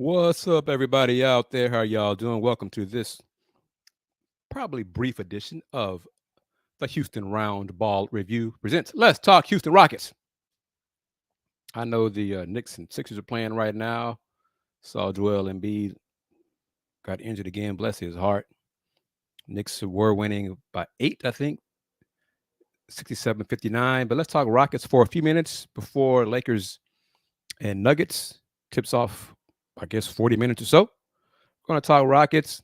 What's up, everybody out there? How y'all doing? Welcome to this probably brief edition of the Houston Roundball Review presents Let's Talk Houston Rockets. I know the Knicks and Sixers are playing right now. Saw Joel Embiid got injured again. Bless his heart. Knicks were winning by 8, I think, 67-59. But let's talk Rockets for a few minutes before Lakers and Nuggets tips off, I guess, 40 minutes or so. We're going to talk Rockets.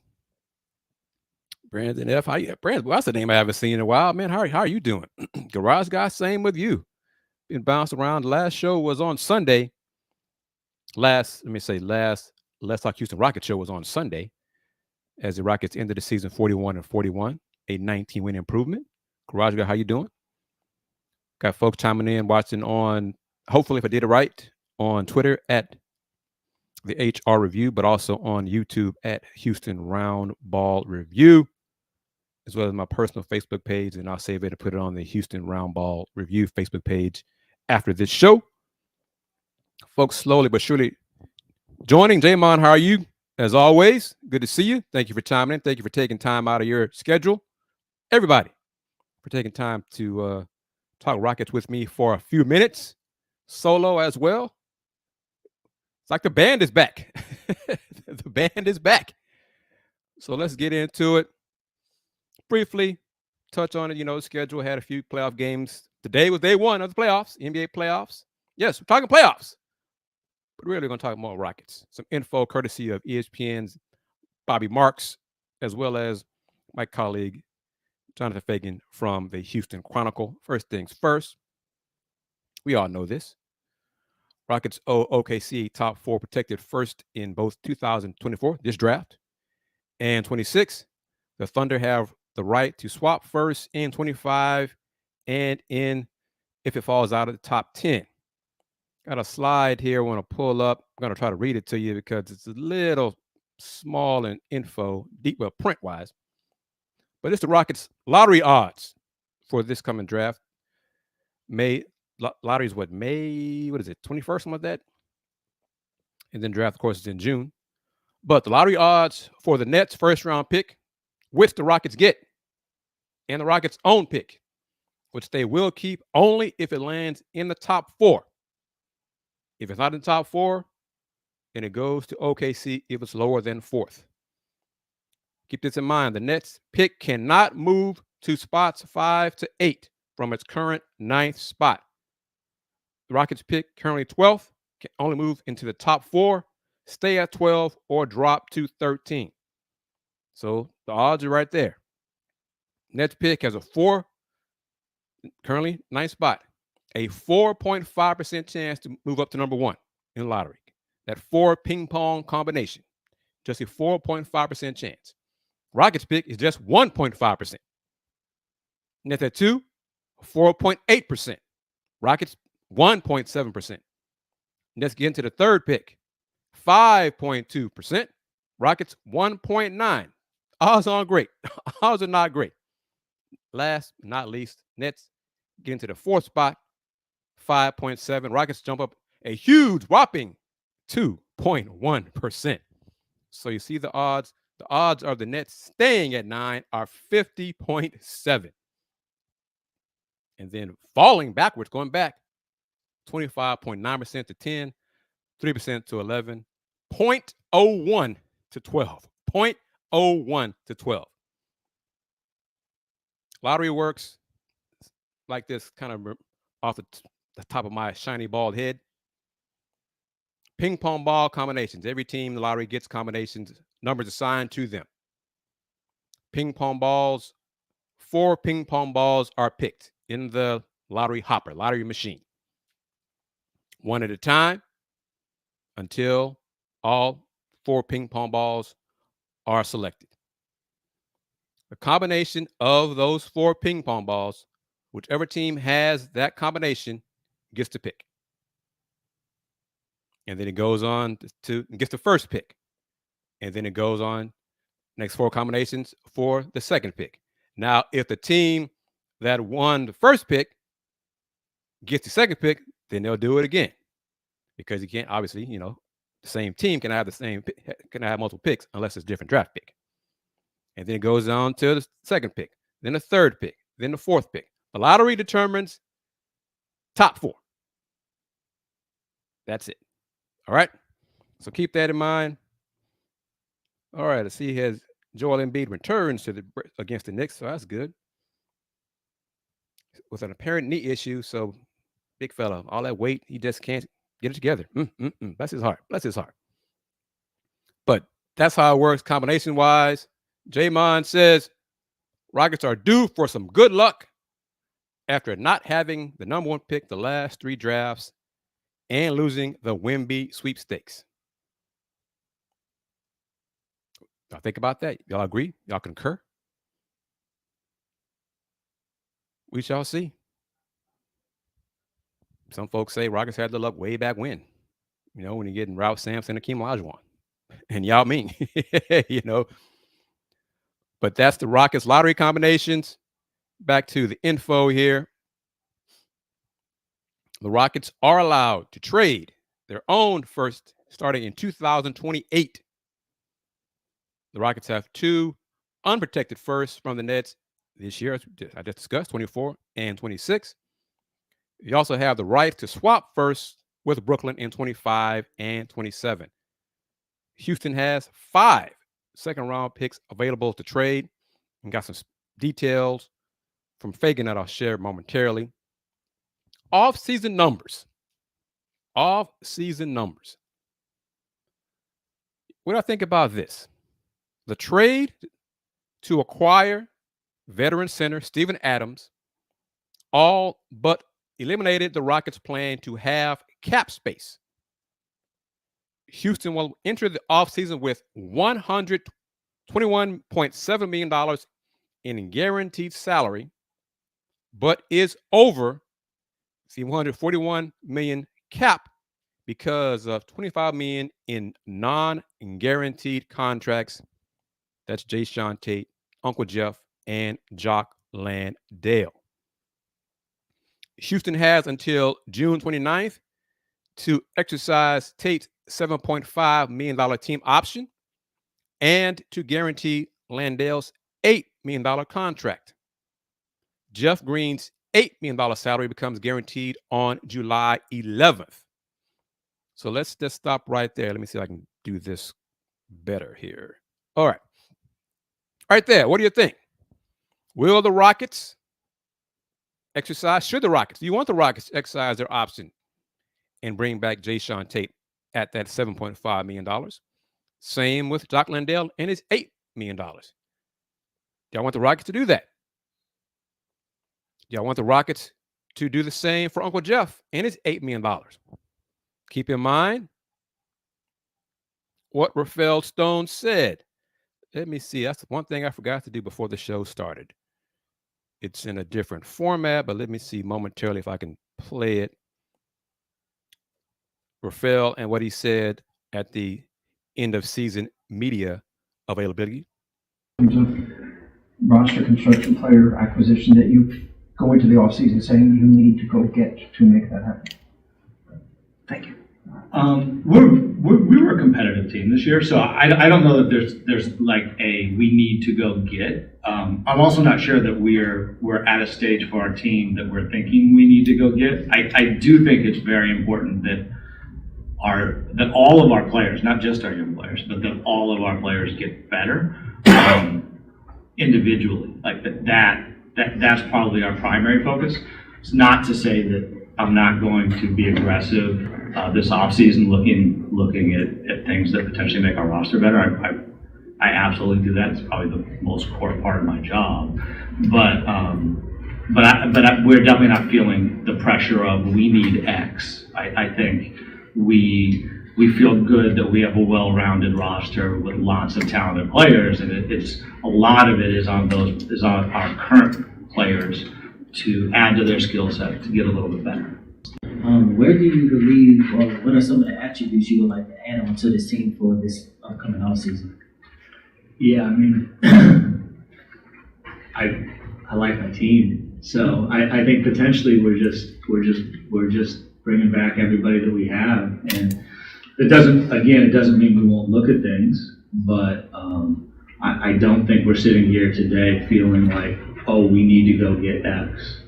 Brandon F. Brandon, well, that's a name I haven't seen in a while. Man, how are you doing? Garage guy, same with you. Been bounced around. The last show was on Sunday. Let's Talk Houston Rockets show was on Sunday as the Rockets ended the season 41-41, a 19-win improvement. Garage guy, how you doing? Got folks chiming in, watching on, hopefully if I did it right, on Twitter at the HR Review, but also on YouTube at Houston Roundball Review, as well as my personal Facebook page, and I'll save it and put it on the Houston Roundball Review Facebook page after this show. Folks, slowly but surely joining. Jamon, how are you? As always, good to see you. Thank you for chiming in. Thank you for taking time out of your schedule. Everybody, for taking time to talk Rockets with me for a few minutes. Solo as well. It's like the band is back. The band is back. So let's get into it. Briefly touch on it. The schedule had a few playoff games. Today was day one of the playoffs, NBA playoffs. Yes, we're talking playoffs, but really going to talk more Rockets. Some info courtesy of ESPN's Bobby Marks, as well as my colleague Jonathan Fagan from the Houston Chronicle. First things first, we all know this. Rockets owe OKC top 4 protected first in both 2024, this draft, and 26. The Thunder have the right to swap first in 25 and in if it falls out of the top 10. Got a slide here I want to pull up. I'm going to try to read it to you because it's a little small in info, deep, well, print-wise. But it's the Rockets' lottery odds for this coming draft. Lottery is May, 21st, something like that? And then draft, of course, is in June. But the lottery odds for the Nets' first-round pick, which the Rockets get, and the Rockets' own pick, which they will keep only if it lands in the top 4. If it's not in the top 4, then it goes to OKC if it's lower than 4th. Keep this in mind. The Nets' pick cannot move to spots 5 to 8 from its current 9th spot. The Rockets' pick, currently 12th, can only move into the top 4, stay at 12, or drop to 13. So the odds are right there. Nets pick has a 4, currently 9th spot, a 4.5% chance to move up to number 1 in the lottery. That 4 ping pong combination, just a 4.5% chance. Rockets pick is just 1.5%. Nets at 2, 4.8%. Rockets 1.7%. Let's get into the third pick, 5.2%. Rockets 1.9%. Odds aren't great. Odds are not great. Last but not least, Nets get into the 4th spot, 5.7%. Rockets jump up a huge whopping 2.1%. So you see the odds. The odds of the Nets staying at 9 are 50.7. And then falling backwards, going back, 25.9% to 10, 3% to 11, 0.01 to 12. 0.01 to 12. Lottery works like this, kind of off the top of my shiny bald head. Ping pong ball combinations. Every team in the lottery gets combinations, numbers assigned to them. Ping pong balls, 4 ping pong balls are picked in the lottery hopper, lottery machine. One at a time until all 4 ping pong balls are selected. The combination of those 4 ping pong balls, whichever team has that combination gets to pick. And then it goes on to gets the first pick. And then it goes on next 4 combinations for the second pick. Now, if the team that won the first pick gets the second pick, then they'll do it again. Because you can't, obviously, The same team can have multiple picks unless it's a different draft pick. And then it goes on to the second pick, then the third pick, then the fourth pick. The lottery determines top 4. That's it. All right. So keep that in mind. All right. Let's see. Has Joel Embiid returns against the Knicks, so that's good. With an apparent knee issue, so big fella, all that weight, he just can't get it together. Bless his heart. Bless his heart. But that's how it works combination-wise. J-Mon says Rockets are due for some good luck after not having the number 1 pick the last 3 drafts and losing the Wemby sweepstakes. Y'all think about that? Y'all agree? Y'all concur? We shall see. Some folks say Rockets had the luck way back when. When you're getting Ralph Sampson and Akeem Olajuwon. And Yao Ming, But that's the Rockets lottery combinations. Back to the info here. The Rockets are allowed to trade their own first starting in 2028. The Rockets have 2 unprotected firsts from the Nets this year, as I just discussed, 24 and 26. You also have the right to swap firsts with Brooklyn in 25 and 27. Houston has 5 second-round picks available to trade. And got some details from Fagan that I'll share momentarily. Off-season numbers. Off-season numbers. What do I think about this? The trade to acquire veteran center Steven Adams all but eliminated the Rockets' plan to have cap space. Houston will enter the offseason with $121.7 million in guaranteed salary, but is over the $141 million cap because of $25 million in non-guaranteed contracts. That's Jayshawn Tate, Uncle Jeff, and Jock Landale. Houston has until June 29th to exercise Tate's $7.5 million team option and to guarantee Landale's $8 million contract. Jeff Green's $8 million salary becomes guaranteed on July 11th. So let's just stop right there. Let me see if I can do this better here. All right. Right there. What do you think? Will the Rockets exercise? Should the Rockets? Do you want the Rockets to exercise their option and bring back Jayshawn Tate at that $7.5 million? Same with Jock Landale and his $8 million. Do y'all want the Rockets to do that? Do y'all want the Rockets to do the same for Uncle Jeff and his $8 million? Keep in mind what Rafael Stone said. Let me see. That's one thing I forgot to do before the show started. It's in a different format, but let me see momentarily if I can play it. Rafael and what he said at the end of season media availability. In terms of roster construction, player acquisition that you go into the offseason saying you need to go get to make that happen? Thank you. We were a competitive team this year, so I don't know that there's like a we need to go get. I'm also not sure that we're at a stage for our team that we're thinking we need to go get. I do think it's very important that all of our players, not just our young players, but that all of our players get better individually. Like that's probably our primary focus. It's not to say that I'm not going to be aggressive this offseason looking at things that potentially make our roster better. I absolutely do that. It's probably the most core part of my job. But we're definitely not feeling the pressure of we need X. I think we feel good that we have a well-rounded roster with lots of talented players, and it's a lot of it is on our current players to add to their skill set to get a little bit better. Where do you believe, or what are some of the attributes you would like to add on to this team for this upcoming offseason? Yeah, I mean, I like my team, so I think potentially we're just bringing back everybody that we have, and It doesn't mean we won't look at things, but I don't think we're sitting here today feeling like, oh, we need to go get X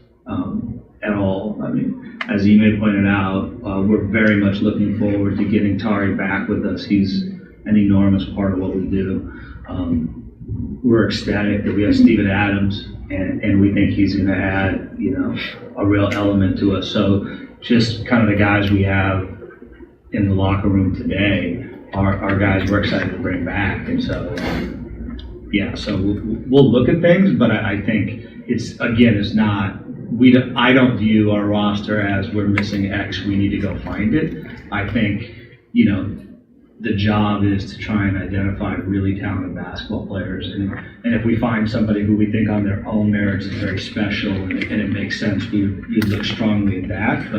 at all. I mean, as Ime pointed out, we're very much looking forward to getting Tari back with us. He's an enormous part of what we do. We're ecstatic that we have Steven Adams, and we think he's going to add, a real element to us. So just kind of the guys we have in the locker room today are guys we're excited to bring back. And so, so we'll look at things, but I think it's not, I don't view our roster as we're missing X, we need to go find it. I think, the job is to try and identify really talented basketball players. And if we find somebody who we think on their own merits is very special and it makes sense, we look strongly at that.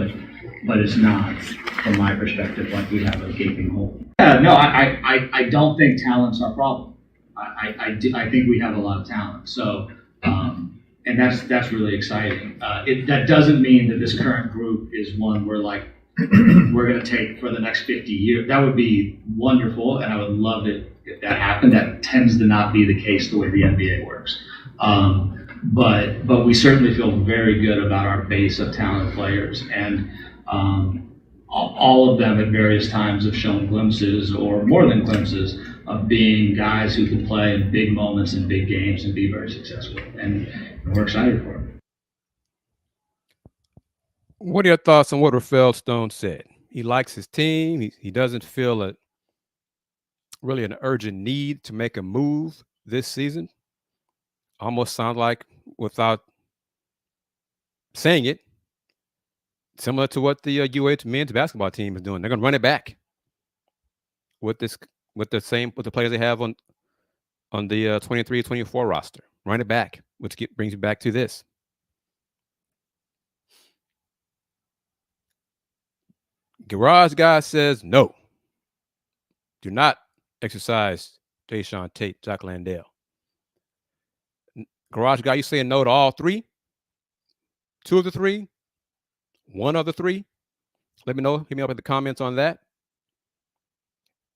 But it's not, from my perspective, like we have a gaping hole. Yeah, no, I don't think talent's our problem. I think we have a lot of talent. So, and that's really exciting. That doesn't mean that this current group is one we're like, we're going to take for the next 50 years. That would be wonderful, and I would love it if that happened. That tends to not be the case the way the NBA works. But we certainly feel very good about our base of talented players, and all of them at various times have shown glimpses, or more than glimpses, of being guys who can play in big moments in big games and be very successful. And we're excited for it. What are your thoughts on what Rafael Stone said? He likes his team. He doesn't feel really an urgent need to make a move this season. Almost sounds like, without saying it, similar to what the UH men's basketball team is doing. They're going to run it back with the players they have on the 23-24 roster. Run it back, which brings you back to this. Garage guy says no. Do not exercise Tayshaun Tate, Jack Landale. Garage guy, you saying no to all three? 2 of the 3? 1 of the 3? Let me know. Hit me up in the comments on that.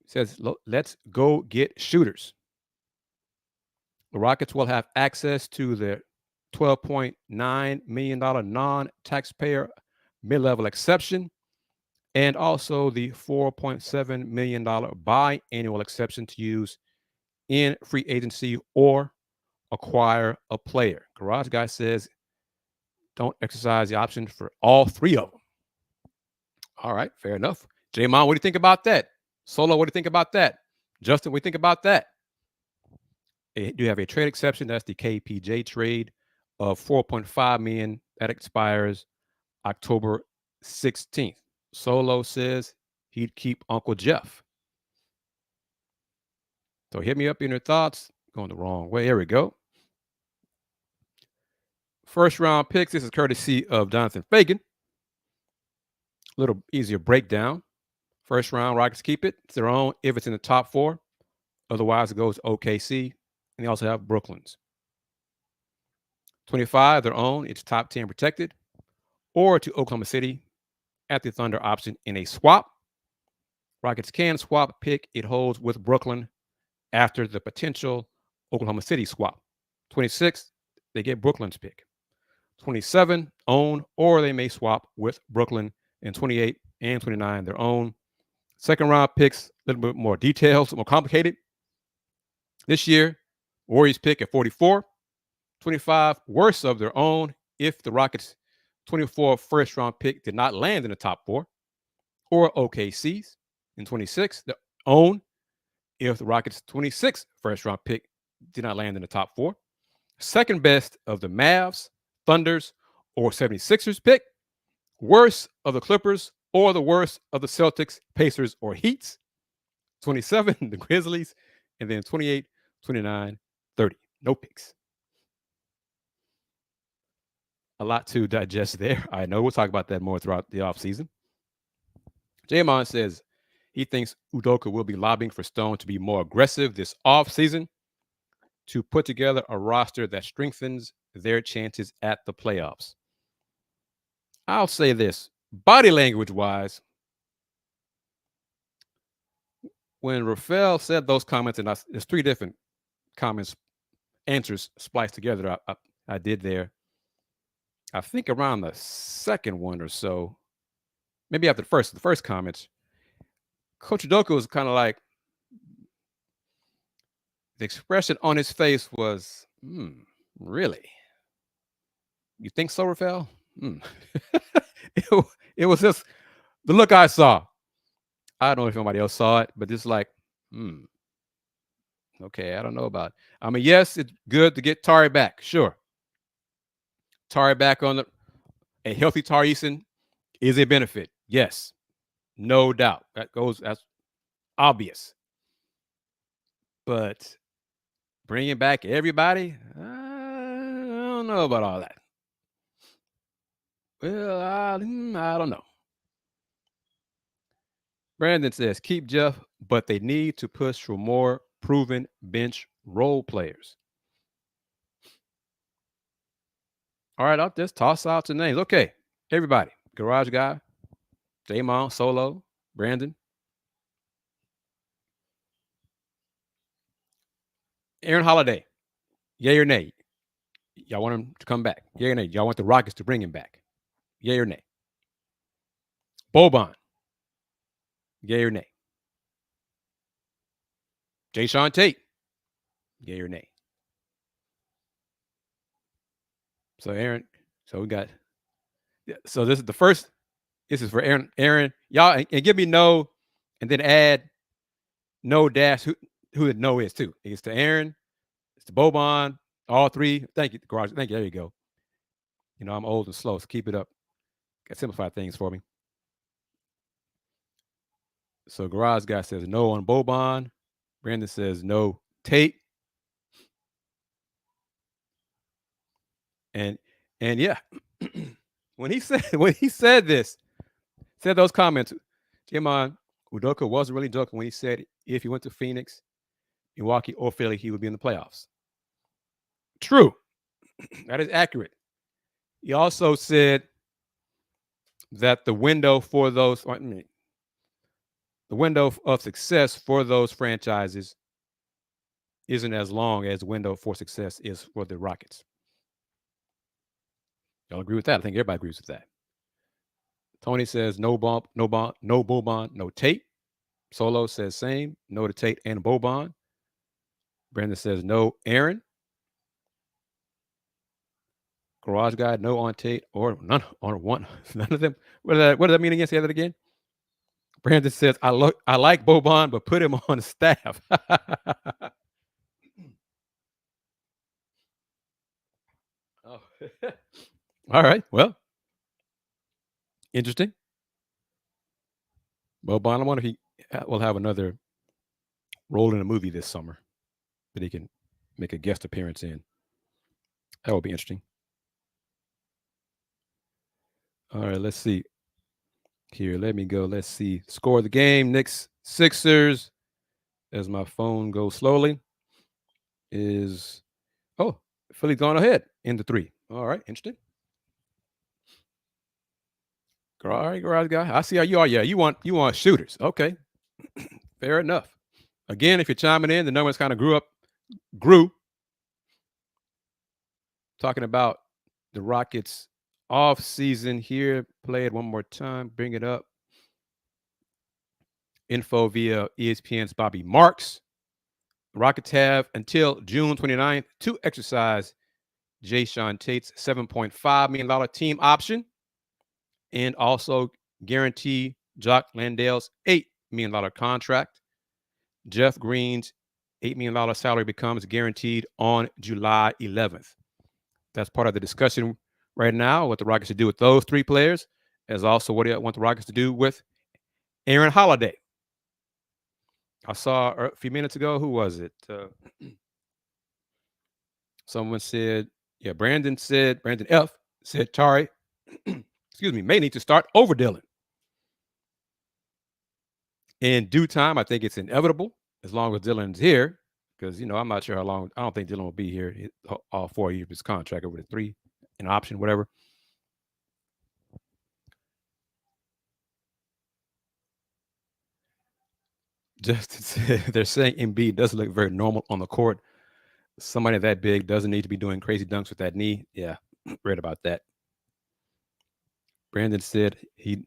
It says, let's go get shooters. The Rockets will have access to the $12.9 million non-taxpayer mid-level exception, and also the $4.7 million biannual exception to use in free agency or acquire a player. Garage guy says don't exercise the option for all 3 of them. All right, fair enough. J-Mon, what do you think about that? Solo, what do you think about that? Justin, what do you think about that? You do have a trade exception. That's the KPJ trade of $4.5 million that expires October 16th. Solo says he'd keep Uncle Jeff. So hit me up in your thoughts. Going the wrong way. Here we go. First round picks. This is courtesy of Jonathan Fagan. A little easier breakdown. First round, Rockets keep it. It's their own if it's in the top 4. Otherwise, it goes to OKC. And they also have Brooklyn's. 25, their own. It's top 10 protected. Or to Oklahoma City at the Thunder option in a swap. Rockets can swap pick. It holds with Brooklyn after the potential Oklahoma City swap. 26, they get Brooklyn's pick. 27, own, or they may swap with Brooklyn. And 28 and 29, their own. Second round picks, a little bit more details, more complicated. This year, Warriors pick at 44. 25, worse of their own if the Rockets' 24 first round pick did not land in the top 4, or OKC's. In 26, their own if the Rockets' 26 first round pick did not land in the top 4. Second best of the Mavs, Thunders, or 76ers pick. Worse of the Clippers, or the worst of the Celtics, Pacers, or Heats. 27, the Grizzlies. And then 28, 29, 30. No picks. A lot to digest there. I know we'll talk about that more throughout the offseason. J-Mon says he thinks Udoka will be lobbying for Stone to be more aggressive this offseason to put together a roster that strengthens their chances at the playoffs. I'll say this, body language wise, when Rafael said those comments, and there's 3 different comments, answers spliced together. I did there. I think around the second one or so, maybe after the first comments, Coach Udoka was kind of like, the expression on his face was, really? You think so, Rafael? it, it was just the look I saw. I don't know if anybody else saw it, but it's like, okay, I don't know about it. I mean, yes, it's good to get Tari back. Sure. Tari back on a healthy Tari Eason is a benefit. Yes. No doubt. That's obvious. But bringing back everybody, I don't know about all that. Well, I don't know. Brandon says, keep Jeff, but they need to push for more proven bench role players. All right, I'll just toss out the names. Okay, everybody. Garage Guy, Damon, Solo, Brandon. Aaron Holiday, yay or nay? Y'all want him to come back? Yay or nay? Y'all want the Rockets to bring him back? Yay or nay? Boban, yay or nay? Jayshawn Tate, yay or nay? So Aaron, so we got, so this is the first, this is for Aaron. Aaron, y'all, and give me no, and then add no dash who the no is too. It's to Aaron, it's to Boban, all 3. Thank you, Garage. Thank you. There you go. You know, I'm old and slow, so keep it up. Simplify things for me. So Garage Guy says no on Boban. Brandon says no Tate. And yeah, when he said those comments, Jamon Udoka wasn't really joking when he said if he went to Phoenix, Milwaukee, or Philly, he would be in the playoffs. True. That is accurate. He also said that the window for those, the window of success for those franchises isn't as long as the window for success is for the Rockets. Y'all agree with that? I think everybody agrees with that. Tony says no Boban, no Tate. Solo says same, no to Tate and Boban. Brandon says no Aaron. Garage Guy, no on Tate or none on one. None of them. What does that mean again? Say that again. Brandon says I like Boban, but put him on the staff. Oh. All right. Well, interesting. Boban, I wonder if he will have another role in a movie this summer that he can make a guest appearance in. That would be interesting. All right, let's see. Here, let me go. Let's see. Score of the game. Knicks Sixers, as my phone goes slowly, is Philly gone ahead in the 3. All right, interesting. All right, Garage Guy. I see how you are. Yeah, you want shooters. Okay. Fair enough. Again, if you're chiming in, the numbers kind of grew. Talking about the Rockets off season here. Play it one more time. Bring it up. Info via ESPN's Bobby Marks. The Rockets have until June 29th to exercise Jayshawn Tate's $7.5 million team option and also guarantee Jock Landale's $8 million contract. Jeff Green's $8 million salary becomes guaranteed on July 11th. That's part of the discussion right now, what the Rockets should do with those 3 players, as also what I want the Rockets to do with Aaron Holiday. I saw a few minutes ago, who was it? Someone said, Brandon F. said Tari, may need to start over Dillon. In due time, I think it's inevitable as long as Dillon's here, because, I'm not sure how long. I don't think Dillon will be here all 4 years of his contract over the 3, an option, whatever. Justin said they're saying Embiid doesn't look very normal on the court. Somebody that big doesn't need to be doing crazy dunks with that knee. Yeah, read about that. Brandon said he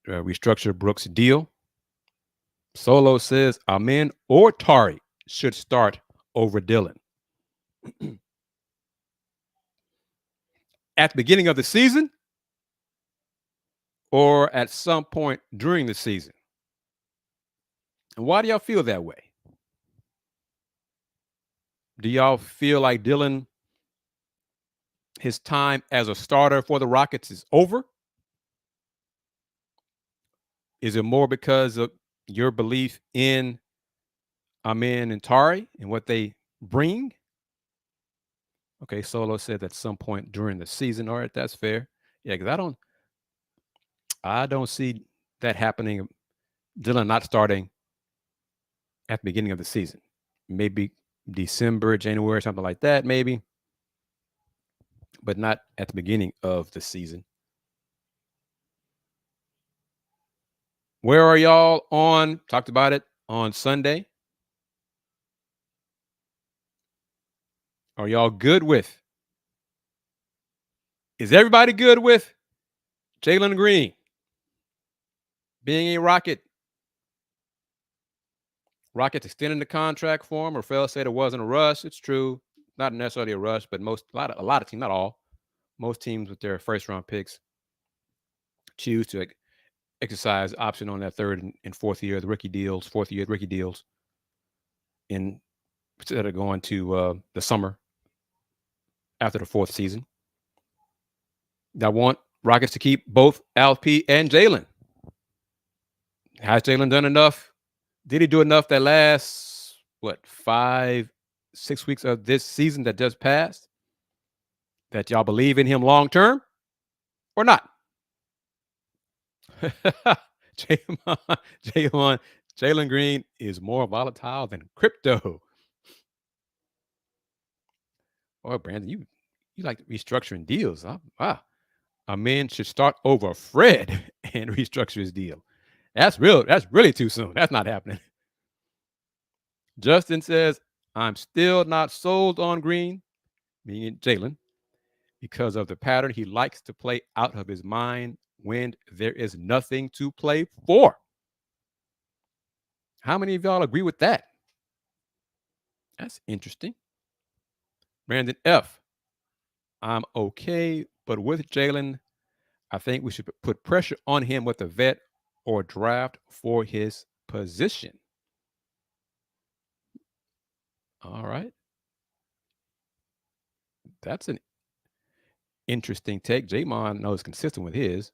restructured Brooks' deal. Solo says Amen or Tari should start over Dillon. At the beginning of the season or at some point during the season? And why do y'all feel that way? Do y'all feel like Dillon, his time as a starter for the Rockets is over? Is it more because of your belief in Amen and Tari and what they bring? Okay, Solo said at some point during the season. All right, that's fair. Yeah, because I don't see that happening. Dillon not starting at the beginning of the season. Maybe December, January, something like that, maybe. But not at the beginning of the season. Where are y'all on? Talked about it on Sunday. Are y'all good with? Is everybody good with Jalen Green being a Rocket? Rockets extending the contract for him. Rafael said it wasn't a rush. It's true. Not necessarily a rush, but a lot of teams, not all, most teams with their first round picks choose to exercise option on that third and fourth year, the rookie deals, fourth year rookie deals, instead of going to the summer after the fourth season. I want Rockets to keep both LP and Jalen. Has Jalen done enough? Did he do enough that last, 5-6 weeks of this season that just passed? That y'all believe in him long term or not? Jalen Green is more volatile than crypto. Oh, Brandon, you like restructuring deals. Huh? Wow. A man should start over Fred and restructure his deal. That's really too soon. That's not happening. Justin says, I'm still not sold on Green, meaning Jalen, because of the pattern he likes to play out of his mind when there is nothing to play for. How many of y'all agree with that? That's interesting. Brandon F. I'm okay, but with Jalen, I think we should put pressure on him with a vet or draft for his position. All right. That's an interesting take. Jamon knows consistent with his.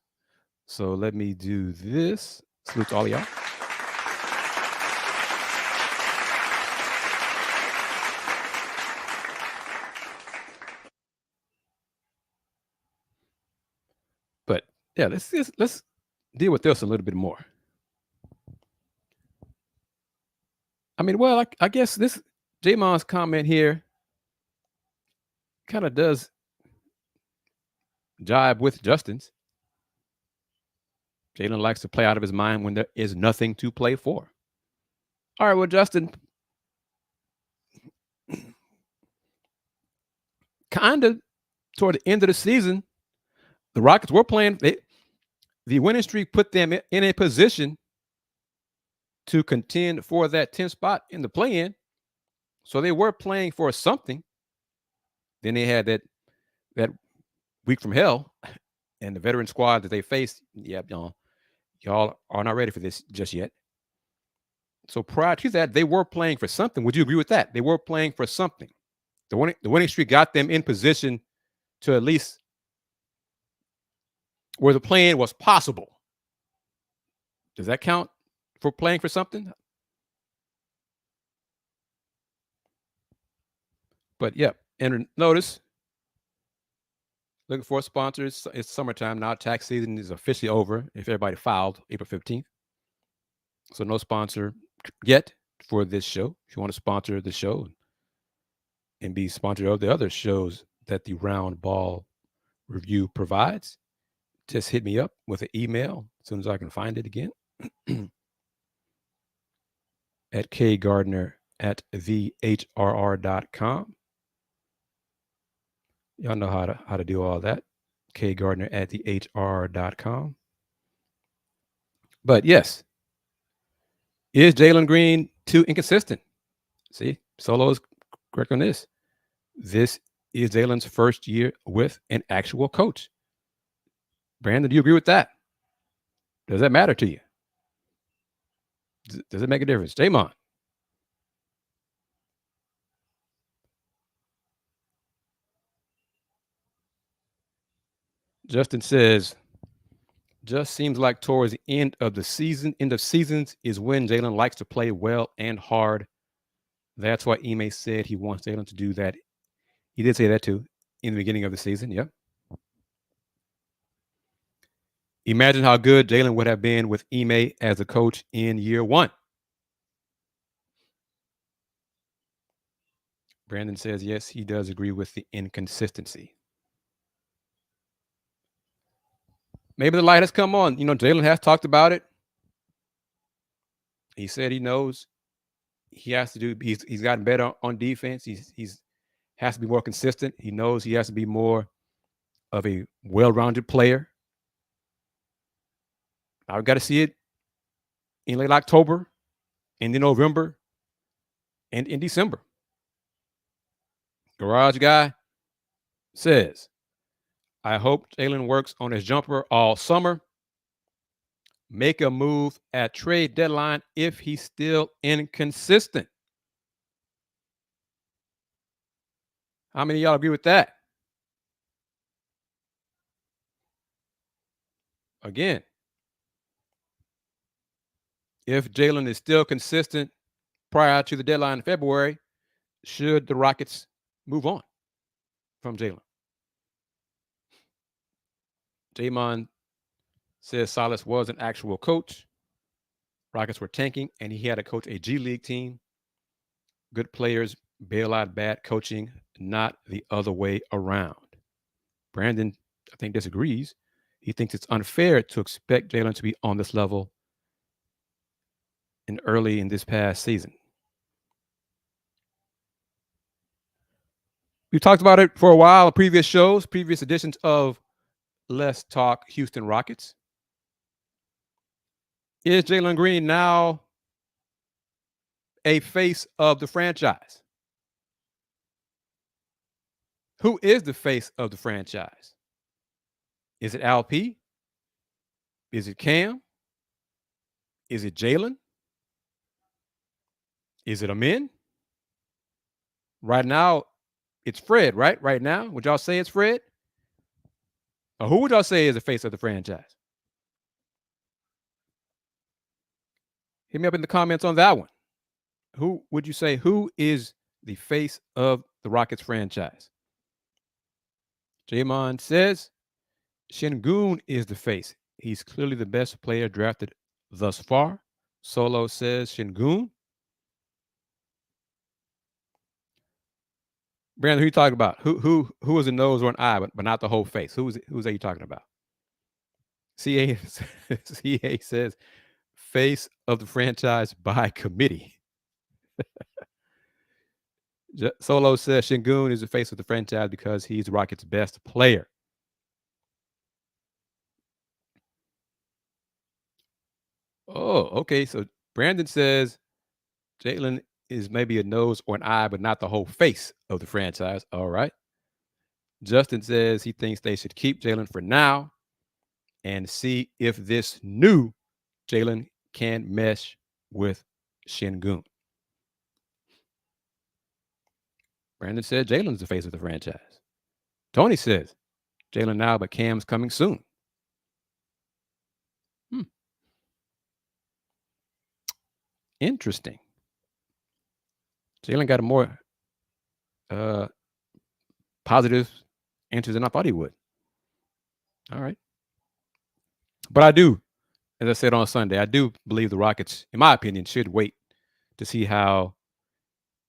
So let me do this. Salute to all of y'all. But yeah, let's deal with this a little bit more. I mean, well, I guess this Jamon's comment here kind of does jibe with Justin's. Jalen likes to play out of his mind when there is nothing to play for. All right, well, Justin, kind of toward the end of the season, the Rockets were playing. The winning streak put them in a position to contend for that 10th spot in the play-in. So they were playing for something. Then they had that week from hell, and the veteran squad that they faced. Yeah, y'all are not ready for this just yet. So prior to that, they were playing for something. Would you agree with that? They were playing for something. The winning streak got them in position to at least where the play-in was possible. Does that count for playing for something? But yeah, and notice, looking for sponsors. It's summertime now. Tax season is officially over if everybody filed April 15th. So no sponsor yet for this show. If you want to sponsor the show and be sponsored of the other shows that the Roundball Review provides, just hit me up with an email as soon as I can find it again. at kgardner@thehrr.com. Y'all know how to do all that. kgardner@thehrr.com. But yes, is Jalen Green too inconsistent? See, Solo is correct on this. This is Jalen's first year with an actual coach. Brandon, do you agree with that? Does that matter to you? Does it make a difference? Jamon. Justin says, just seems like towards the end of seasons is when Jalen likes to play well and hard. That's why Ime said he wants Jalen to do that. He did say that too in the beginning of the season. Yep. Imagine how good Jalen would have been with Ime as a coach in year one. Brandon says, yes, he does agree with the inconsistency. Maybe the light has come on. Jalen has talked about it. He said he knows he has to do. He's gotten better on defense. He's has to be more consistent. He knows he has to be more of a well-rounded player. I've got to see it in late October, and in November, and in December. Garage Guy says, I hope Jalen works on his jumper all summer. Make a move at trade deadline if he's still inconsistent. How many of y'all agree with that? Again, if Jalen is still consistent prior to the deadline in February, should the Rockets move on from Jalen? Jamon says Silas was an actual coach. Rockets were tanking, and he had to coach a G League team. Good players bail out bad coaching, not the other way around. Brandon, I think, disagrees. He thinks it's unfair to expect Jalen to be on this level early in this past season. We talked about it for a while in previous shows, previous editions of Let's Talk Houston Rockets. Is Jalen Green now a face of the franchise? Who is the face of the franchise? Is it Al P? Is it Cam? Is it Jalen? Is it Amin? Right now, it's Fred, right? Right now, would y'all say it's Fred? Or who would y'all say is the face of the franchise? Hit me up in the comments on that one. Who would you say, who is the face of the Rockets franchise? Jamon says, Şengün is the face. He's clearly the best player drafted thus far. Solo says Şengün. Brandon, who you talking about? Who is a nose or an eye, but not the whole face? Who's that you talking about? CA says face of the franchise by committee. Solo says Şengün is the face of the franchise because he's the Rockets' best player. Oh, okay. So Brandon says Jalen is maybe a nose or an eye, but not the whole face of the franchise. All right. Justin says he thinks they should keep Jalen for now and see if this new Jalen can mesh with Şengün. Brandon said Jalen's the face of the franchise. Tony says Jalen now, but Cam's coming soon. Interesting. Jalen got a more positive answers than I thought he would. All right. But I do, as I said on Sunday, I do believe the Rockets, in my opinion, should wait to see how,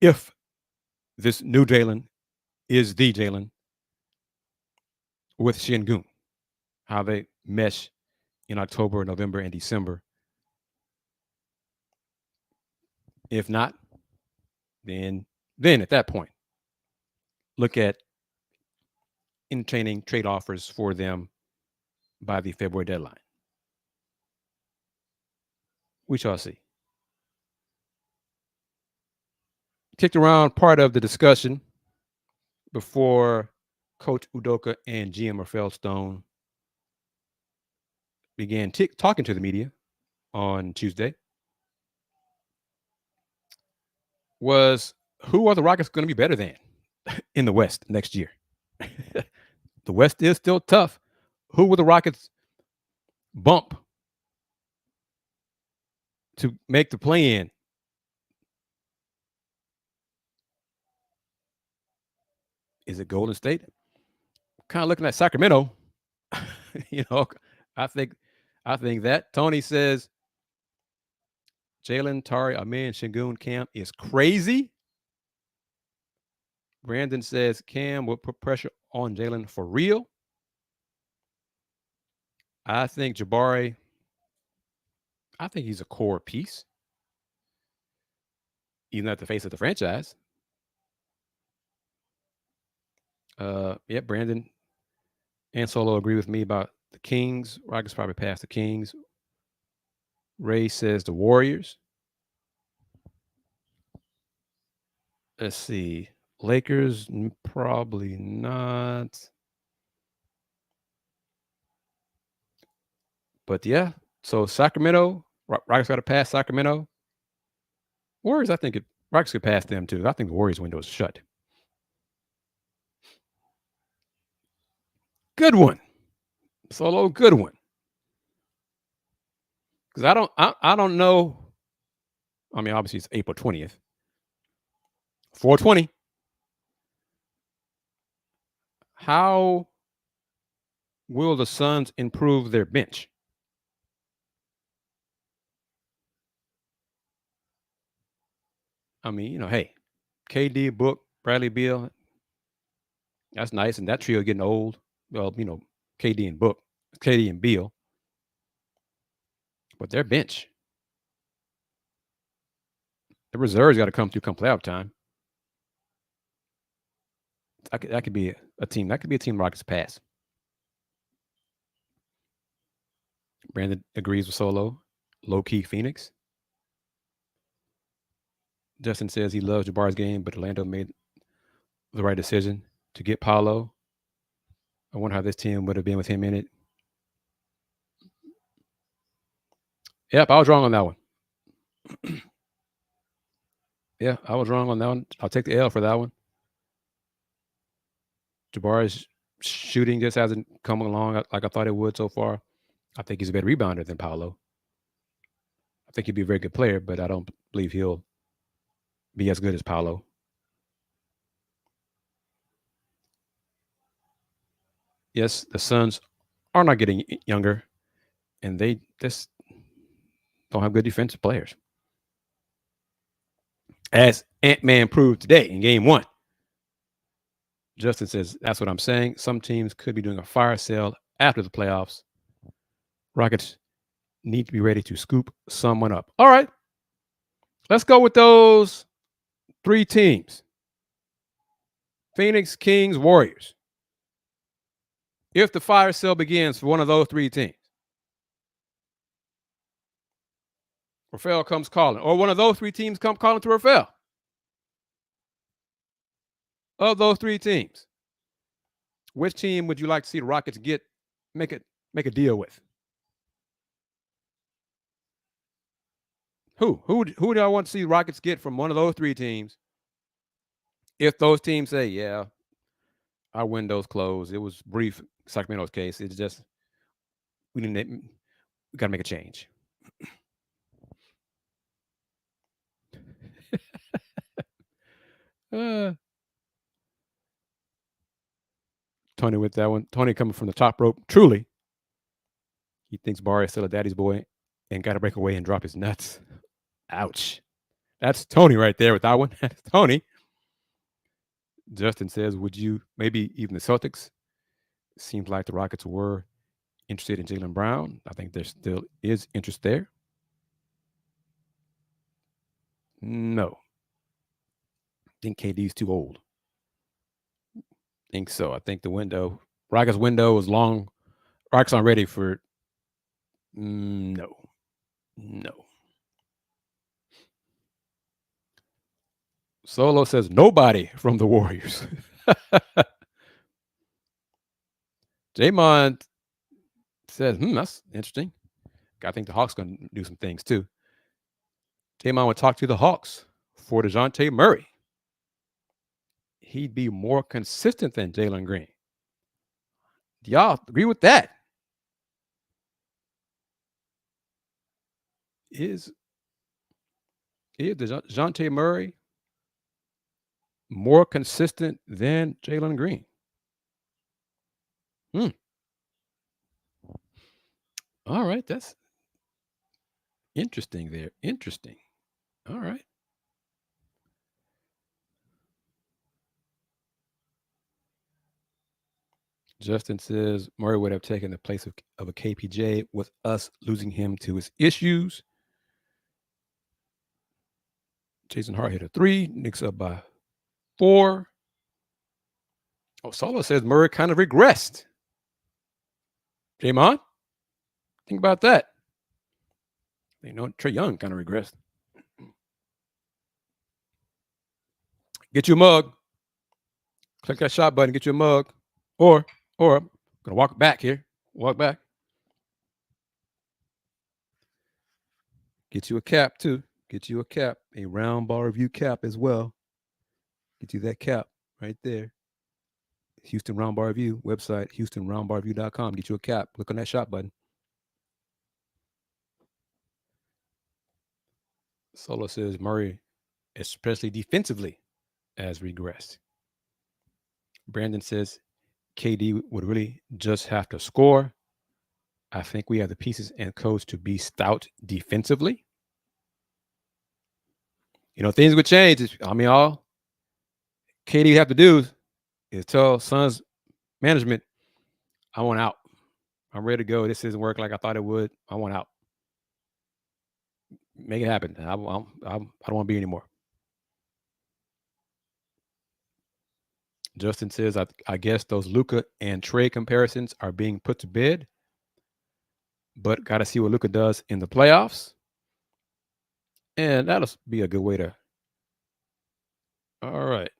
if this new Jalen is the Jalen with Şengün, how they mesh in October, November, and December. If not, then at that point, look at entertaining trade offers for them by the February deadline. We shall see. Kicked around part of the discussion before Coach Udoka and GM Rafael Stone began talking to the media on Tuesday was, who are the Rockets going to be better than in the West next year? The West is still tough. Who will the Rockets bump to make the play-in? Is it Golden State? Kind of looking at Sacramento. I think that Tony says Jalen, Tari, Amin, Şengün, Cam is crazy. Brandon says Cam will put pressure on Jalen for real. I think Jabari, I think he's a core piece, even at the face of the franchise. Brandon and Solo agree with me about the Kings. Rockets probably pass the Kings. Ray says the Warriors. Let's see. Lakers, probably not. But yeah, so Sacramento, Rockets got to pass Sacramento. Warriors, I think Rockets could pass them too. I think the Warriors window is shut. Good one. Solo, good one. Because I don't know. I mean, obviously it's April 20th. 420. How will the Suns improve their bench? I mean, hey, KD, Book, Bradley Beal, that's nice. And that trio getting old. Well, KD and Book, KD and Beal. But their bench, the reserves got to come through come playoff time. That could be a team. That could be a team Rockets pass. Brandon agrees with Solo. Low-key Phoenix. Justin says he loves Jabari's game, but Orlando made the right decision to get Paolo. I wonder how this team would have been with him in it. Yep, I was wrong on that one. Yeah, I was wrong on that one. I'll take the L for that one. Jabari's shooting just hasn't come along like I thought it would so far. I think he's a better rebounder than Paolo. I think he'd be a very good player, but I don't believe he'll be as good as Paolo. Yes, the Suns are not getting younger, and they just don't have good defensive players. As Ant-Man proved today in game 1. Justin says, that's what I'm saying. Some teams could be doing a fire sale after the playoffs. Rockets need to be ready to scoop someone up. All right. Let's go with those 3 teams. Phoenix, Kings, Warriors. If the fire sale begins for one of those 3 teams, Rafael comes calling, or one of those 3 teams come calling to Rafael. Of those 3 teams, which team would you like to see the Rockets make a deal with? Who do I want to see the Rockets get from one of those 3 teams? If those teams say, yeah, our window's closed, it was brief, Sacramento's case, it's just we got to make a change. Tony with that one. Tony coming from the top rope. Truly, he thinks Barry is still a daddy's boy and got to break away and drop his nuts. Ouch. That's Tony right there with that one. That's Tony. Justin says, would you, maybe even the Celtics? It seems like the Rockets were interested in Jalen Brown. I think there still is interest there. No. I think KD's too old. I think so. I think the window, Rockets window is long. Rockets aren't ready for. No. No. Solo says nobody from the Warriors. Jamon says, that's interesting. I think the Hawks going to do some things too. Jamon would talk to the Hawks for DeJounte Murray. He'd be more consistent than Jalen Green. Do y'all agree with that? Is DeJounte Murray more consistent than Jalen Green? All right, that's interesting there. Interesting. All right. Justin says Murray would have taken the place of a KPJ with us losing him to his issues. Jason Hart hit a 3. Knicks up by 4. Oh, Solo says Murray kind of regressed. Jamon, think about that. You know, Trae Young kind of regressed. Get you a mug. Click that shot button, get you a mug. Or I'm gonna walk back here. Walk back. Get you a cap too. Get you a cap, a round ball review cap as well. Get you that cap right there. Houston Roundball Review website, HoustonRoundballReview.com. Get you a cap. Click on that shop button. Solo says Murray, especially defensively, has regressed. Brandon says KD would really just have to score. I think we have the pieces and coach to be stout defensively. You know, things would change. I mean, all KD have to do is tell Suns management, I want out. I'm ready to go. This isn't working like I thought it would. I want out. Make it happen. I don't want to be anymore. Justin says, I guess those Luka and Trae comparisons are being put to bed, but got to see what Luka does in the playoffs. And that'll be a good way to. All right.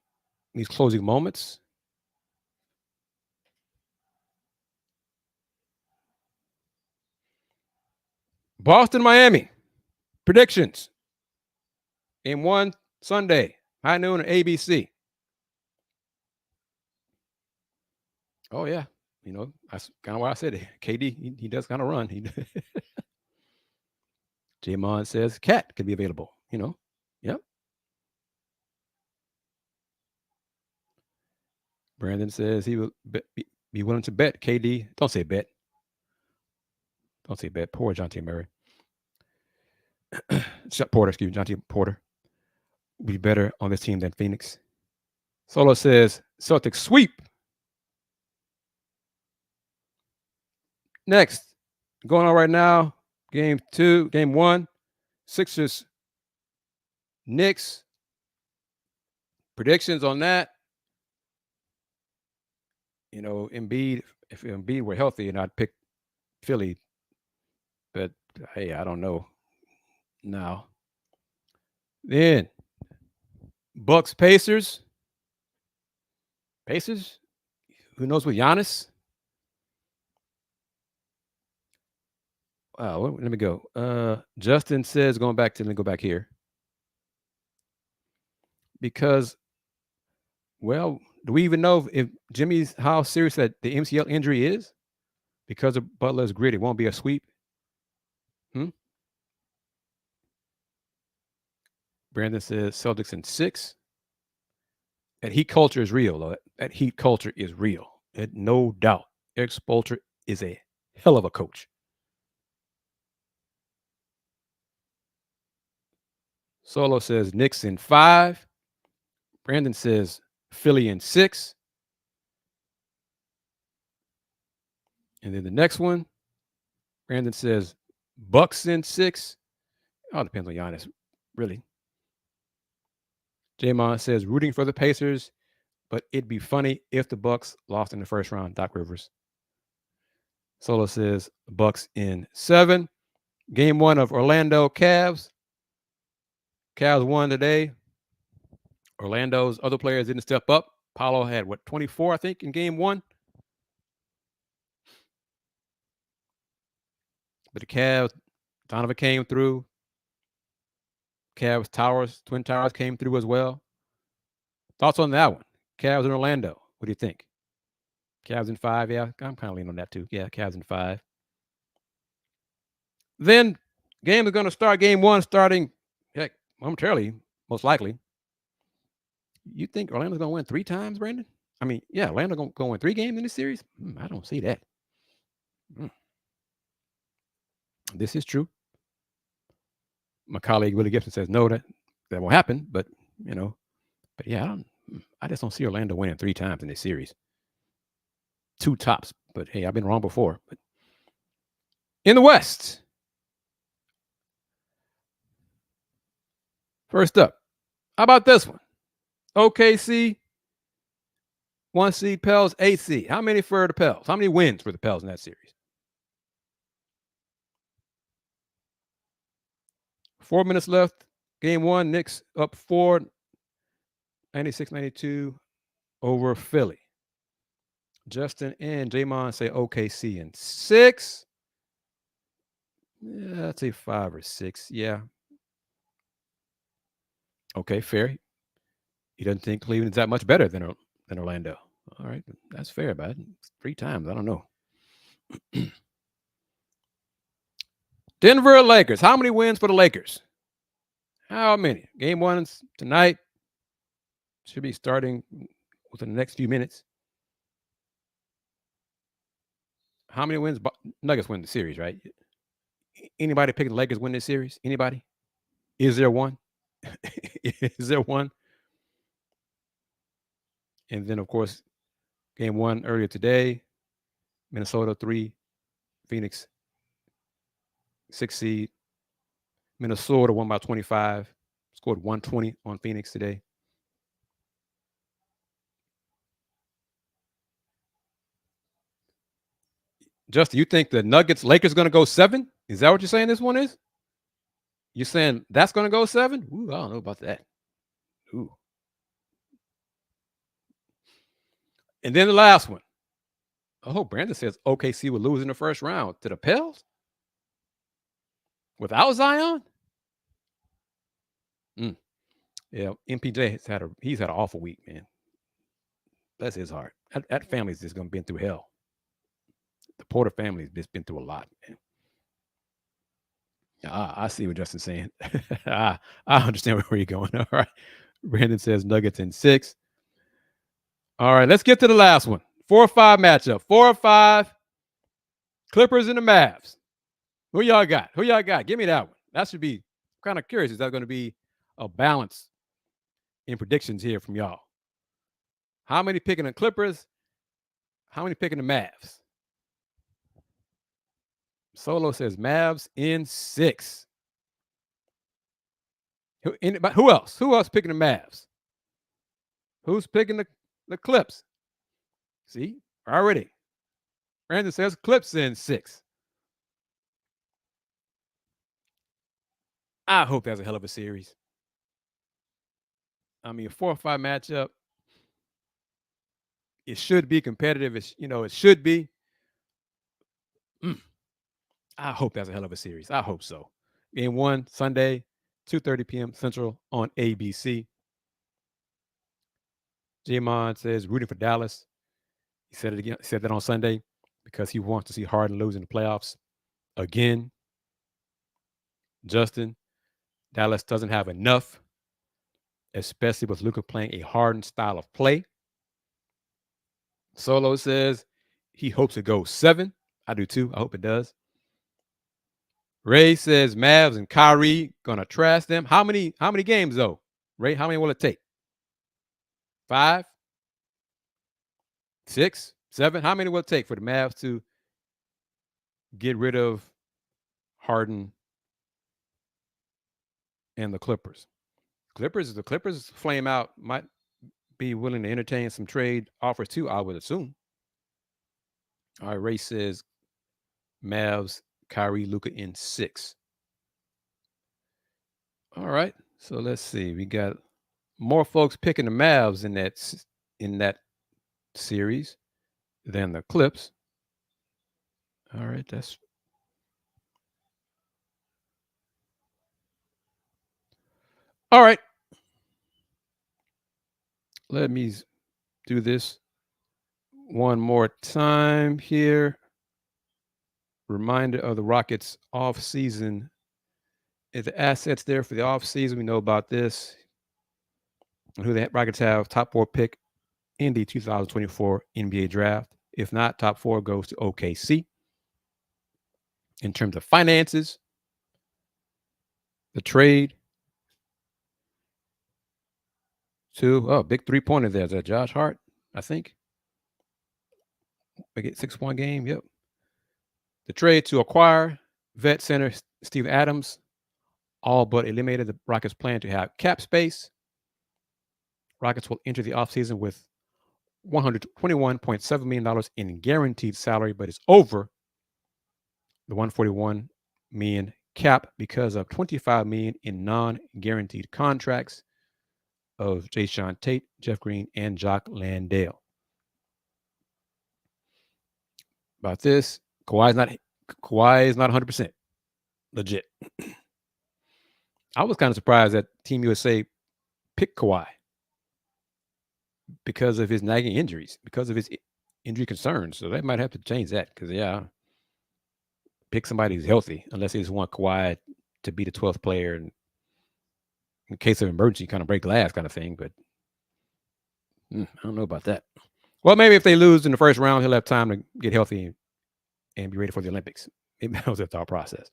These closing moments. Boston, Miami. Predictions. Game 1, Sunday, high noon on ABC. Oh, yeah. You know, that's kind of why I said it. KD, he does kind of run. Jamon says Cat could be available, you know. Yep. Brandon says he will be willing to bet KD. Don't say bet. Don't say bet. Poor Jonte Murray. Porter, excuse me, Jonte Porter. Be better on this team than Phoenix. Solo says Celtics sweep. Next, going on right now, game 1, Sixers, Knicks. Predictions on that. You know, Embiid, if Embiid were healthy, and I'd pick Philly. But, hey, I don't know now. Then, Bucks, Pacers. Pacers? Who knows with Giannis? Let me go. Justin says, let me go back here. Because, well, do we even know if Jimmy's how serious that the MCL injury is? Because of Butler's grit, it won't be a sweep. Brandon says Celtics in 6. That heat culture is real, though. That heat culture is real. No doubt. Eric Spoelstra is a hell of a coach. Solo says Knicks in 5. Brandon says Philly in 6. And then the next one, Brandon says Bucks in 6. All depends on Giannis, really. Jamon says rooting for the Pacers, but it'd be funny if the Bucks lost in the first round. Doc Rivers. Solo says Bucks in 7. Game 1 of Orlando Cavs. Cavs won today. Orlando's other players didn't step up. Paolo had 24, I think, in game 1. But the Cavs, Donovan came through. Cavs Twin Towers came through as well. Thoughts on that one? Cavs in Orlando. What do you think? Cavs in 5, yeah. I'm kind of leaning on that too. Yeah, Cavs in 5. Then game is going to start. Game 1 starting momentarily, most likely. You think Orlando's going to win 3 times, Brandon? I mean, yeah, Orlando going to win 3 games in this series? I don't see that. This is true. My colleague Willie Gibson says no, that won't happen. But yeah, I just don't see Orlando winning 3 times in this series. 2 tops, but hey, I've been wrong before. But in the West, first up, how about this one? OKC, 1 seed, Pels, 8 seed. How many for the Pels? How many wins for the Pels in that series? 4 minutes left. Game 1, Knicks up 4, 96-92 over Philly. Justin and Jamon say OKC in 6. Yeah, I'd say 5 or 6. Yeah. Okay, fair. He doesn't think Cleveland's that much better than Orlando. All right, that's fair, but 3 times, I don't know. Denver Lakers. How many wins for the Lakers? How many? Game 1's tonight. Should be starting within the next few minutes. How many wins? Nuggets win the series, right? Anybody picking the Lakers win this series? Anybody? Is there one? Is there one? And then, of course, game 1 earlier today, Minnesota 3, Phoenix 6 seed. Minnesota won by 25, scored 120 on Phoenix today. Justin, you think the Lakers going to go 7? Is that what you're saying this one is? You're saying that's going to go 7? Ooh, I don't know about that. Ooh. And then the last one. Oh, Brandon says OKC will lose in the first round to the Pels? Without Zion? Yeah, MPJ he's had an awful week, man. Bless his heart. That family's just been through hell. The Porter family's just been through a lot, man. I see what Justin's saying. I understand where you're going. All right. Brandon says Nuggets in 6. All right, let's get to the last one. 4-5 matchup. 4-5. Clippers and the Mavs. Who y'all got? Give me that one. That should be kind of curious. Is that going to be a balance in predictions here from y'all? How many picking the Clippers? How many picking the Mavs? Solo says Mavs in 6. Who else? Who else picking the Mavs? Who's picking the Clips? See, already. Brandon says Clips in 6. I hope that's a hell of a series. I mean, a 4-5 matchup. It should be competitive. It should be. I hope that's a hell of a series. I hope so. Game 1, Sunday, 2:30 p.m. Central on ABC. Jamon says rooting for Dallas. He said it again. He said that on Sunday because he wants to see Harden lose in the playoffs again. Justin, Dallas doesn't have enough, especially with Luka playing a Harden style of play. Solo says he hopes it goes 7. I do too. I hope it does. Ray says Mavs and Kyrie gonna trash them. How many games though? Ray, how many will it take? 5? 6? 7? How many will it take for the Mavs to get rid of Harden and the Clippers? The Clippers flame out might be willing to entertain some trade offers too, I would assume. All right, Ray says Mavs, Kyrie, Luka in 6. All right, so let's see. We got more folks picking the Mavs in that series than the Clips. All right, that's all right. Let me do this one more time here. Reminder of the Rockets off-season. If the assets there for the off-season, we know about this. And who the Rockets have top 4 pick in the 2024 NBA draft. If not, top 4 goes to OKC. In terms of finances, the trade to big 3-pointer there. Is that Josh Hart? I think. I get 6-1 game. Yep. The trade to acquire vet center Steve Adams all but eliminated the Rockets' plan to have cap space. Rockets will enter the offseason with $121.7 million in guaranteed salary, but it's over the $141 million cap because of $25 million in non-guaranteed contracts of Jayshawn Tate, Jeff Green, and Jock Landale. About this, Kawhi is not 100% legit. I was kind of surprised that Team USA picked Kawhi because of his nagging injuries, because of his injury concerns. So they might have to change that because, pick somebody who's healthy unless they just want Kawhi to be the 12th player and in case of emergency, kind of break glass kind of thing. But I don't know about that. Well, maybe if they lose in the first round, he'll have time to get healthy and be ready for the Olympics. Maybe that was their thought process.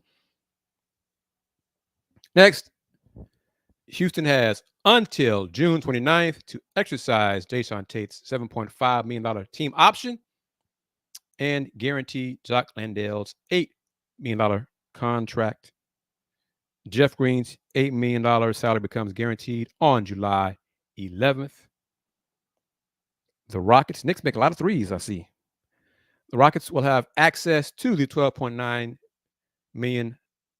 Next, Houston has until June 29th to exercise Jayshawn Tate's $7.5 million team option and guarantee Jock Landale's $8 million contract. Jeff Green's $8 million salary becomes guaranteed on July 11th. The Rockets, Knicks make a lot of threes, I see. The Rockets will have access to the $12.9 million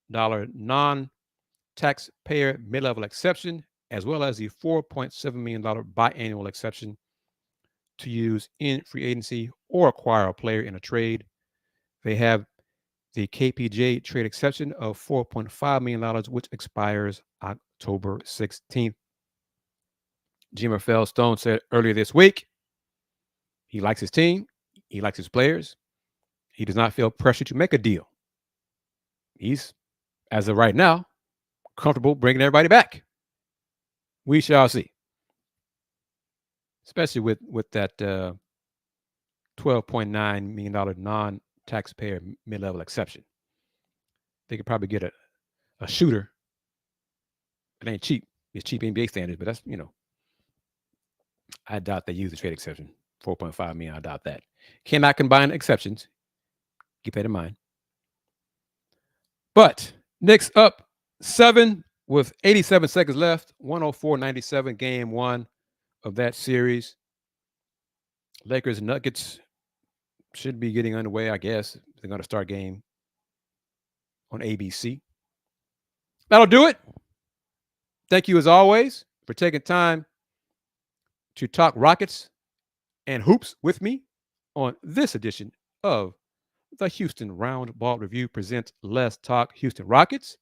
non-taxpayer mid-level exception, as well as the $4.7 million biannual exception to use in free agency or acquire a player in a trade. They have the KPJ trade exception of $4.5 million, which expires October 16th. Rafael Stone said earlier this week, he likes his team. He likes his players. He does not feel pressure to make a deal. He's, as of right now, comfortable bringing everybody back. We shall see. Especially with that $12.9 million non-taxpayer mid-level exception. They could probably get a shooter. It ain't cheap. It's cheap NBA standards, but that's, I doubt they use the trade exception. 4.5 million, I doubt that. Cannot combine exceptions. Keep that in mind. But Knicks up 7 with 87 seconds left. 104-97, game 1 of that series. Lakers and Nuggets should be getting underway, I guess. They're going to start game on ABC. That'll do it. Thank you, as always, for taking time to talk Rockets and hoops with me on this edition of the Houston Roundball Review presents Let's Talk Houston Rockets.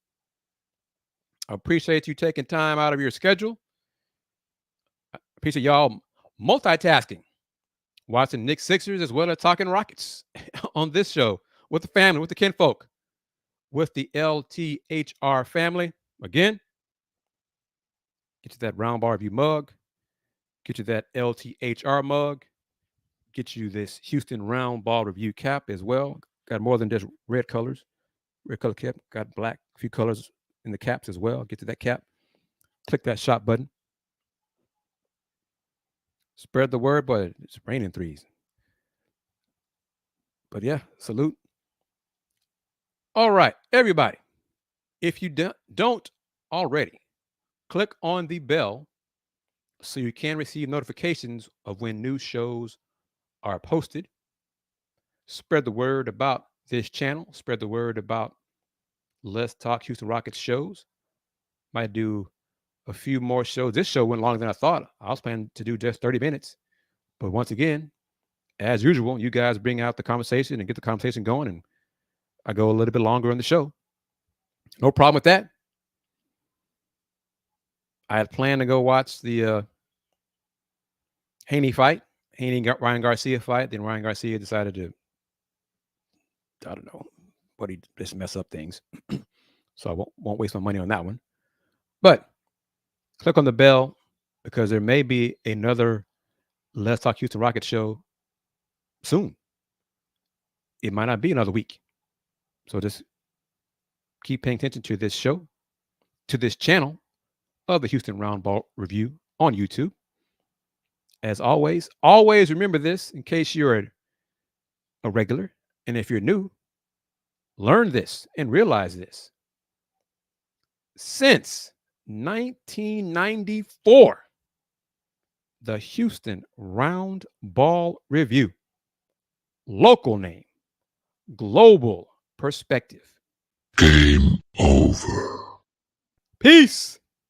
I appreciate you taking time out of your schedule. I appreciate y'all multitasking, watching Knicks Sixers as well as talking Rockets on this show with the family, with the kinfolk, with the LTHR family. Again, get you that Roundball Review mug, get you that LTHR mug, get you this Houston Roundball Review cap as well. Got more than just red colors. Red color cap. Got black, a few colors in the caps as well. Get to that cap. Click that shop button. Spread the word, but it's raining threes. But yeah, salute. All right, everybody. If you don't already, click on the bell so you can receive notifications of when new shows are posted. Spread the word about this channel. Spread the word about Let's Talk Houston Rockets shows. Might do a few more shows. This show went longer than I thought. I was planning to do just 30 minutes. But once again, as usual, you guys bring out the conversation and get the conversation going, and I go a little bit longer in the show. No problem with that. I had planned to go watch the Haney fight, Ryan Garcia fight. Then Ryan Garcia decided to, I don't know, but he just mess up things. So I won't waste my money on that one. But click on the bell because there may be another Let's Talk Houston Rockets show soon. It might not be another week. So just keep paying attention to this show, to this channel of the Houston Roundball Review on YouTube. As always remember this in case you're a regular. And if you're new, learn this and realize this. Since 1994, the Houston Roundball Review, local name, global perspective. Game over. Peace.